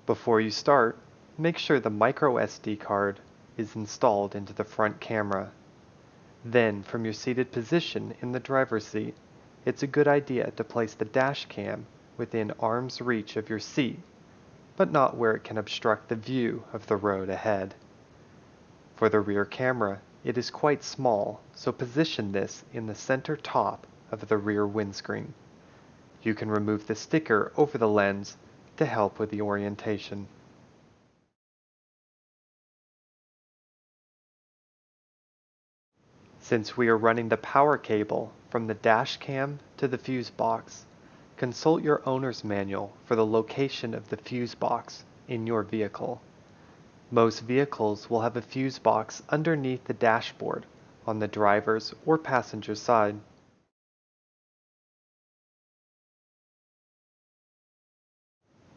Before you start, make sure the micro SD card is installed into the front camera. Then, from your seated position in the driver's seat, it's a good idea to place the dash cam within arm's reach of your seat, but not where it can obstruct the view of the road ahead. For the rear camera, it is quite small, so position this in the center top of the rear windscreen. You can remove the sticker over the lens to help with the orientation. Since we are running the power cable from the dash cam to the fuse box, consult your owner's manual for the location of the fuse box in your vehicle. Most vehicles will have a fuse box underneath the dashboard on the driver's or passenger's side.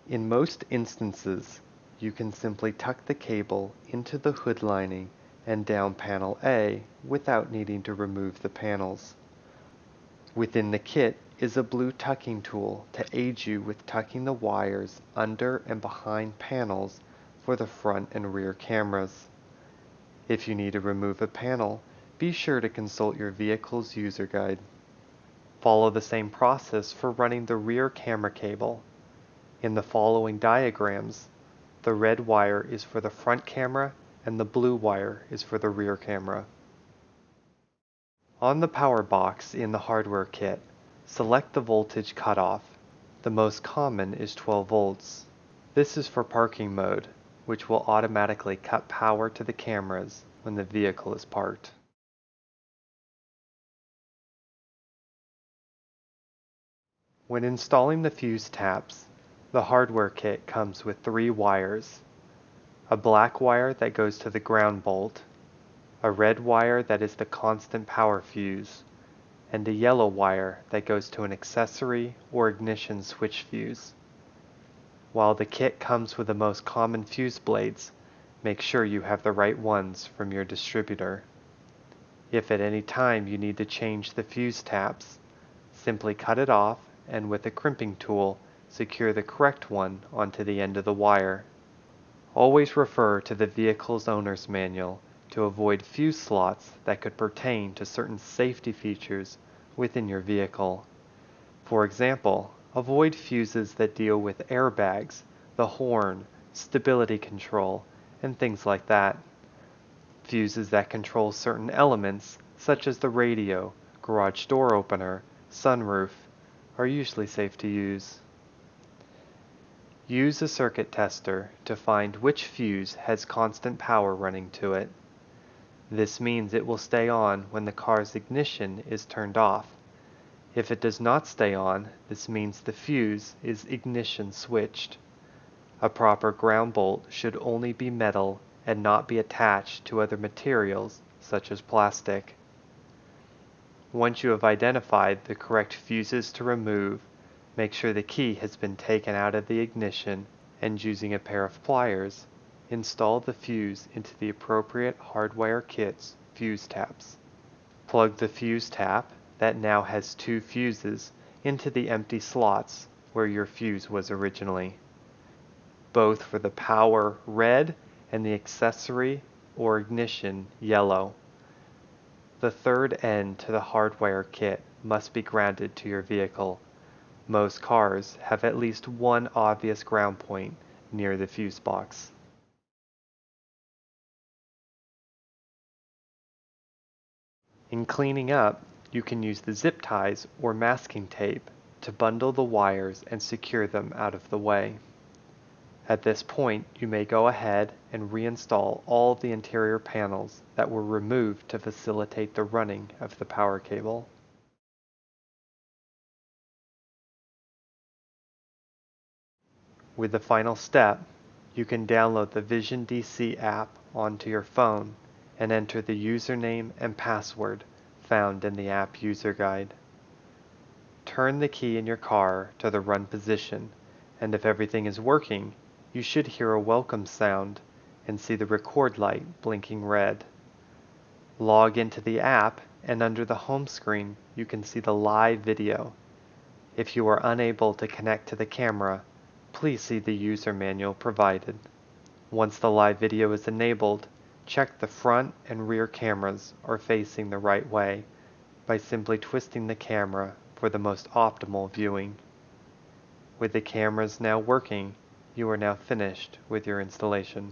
In most instances, you can simply tuck the cable into the hood lining and down panel A without needing to remove the panels. Within the kit is a blue tucking tool to aid you with tucking the wires under and behind panels for the front and rear cameras. If you need to remove a panel, be sure to consult your vehicle's user guide. Follow the same process for running the rear camera cable. In the following diagrams, the red wire is for the front camera and the blue wire is for the rear camera. On the power box in the hardware kit, select the voltage cutoff. The most common is 12 volts. This is for parking mode, which will automatically cut power to the cameras when the vehicle is parked. When installing the fuse taps, the hardware kit comes with 3 wires. A black wire that goes to the ground bolt, a red wire that is the constant power fuse, and a yellow wire that goes to an accessory or ignition switch fuse. While the kit comes with the most common fuse blades, make sure you have the right ones from your distributor. If at any time you need to change the fuse taps, simply cut it off and with a crimping tool, secure the correct one onto the end of the wire. Always refer to the vehicle's owner's manual to avoid fuse slots that could pertain to certain safety features within your vehicle. For example, avoid fuses that deal with airbags, the horn, stability control, and things like that. Fuses that control certain elements, such as the radio, garage door opener, sunroof, are usually safe to use. Use a circuit tester to find which fuse has constant power running to it. This means it will stay on when the car's ignition is turned off. If it does not stay on, this means the fuse is ignition switched. A proper ground bolt should only be metal and not be attached to other materials such as plastic. Once you have identified the correct fuses to remove, make sure the key has been taken out of the ignition and using a pair of pliers, install the fuse into the appropriate hardware kit's fuse taps. Plug the fuse tap, that now has 2 fuses, into the empty slots where your fuse was originally, both for the power red and the accessory or ignition yellow. The third end to the hardware kit must be grounded to your vehicle. Most cars have at least one obvious ground point near the fuse box. In cleaning up, you can use the zip ties or masking tape to bundle the wires and secure them out of the way. At this point, you may go ahead and reinstall all of the interior panels that were removed to facilitate the running of the power cable. With the final step, you can download the Vision DC app onto your phone and enter the username and password found in the app user guide. Turn the key in your car to the run position, and if everything is working, you should hear a welcome sound and see the record light blinking red. Log into the app, and under the home screen, you can see the live video. If you are unable to connect to the camera, please see the user manual provided. Once the live video is enabled, check the front and rear cameras are facing the right way by simply twisting the camera for the most optimal viewing. With the cameras now working, you are now finished with your installation.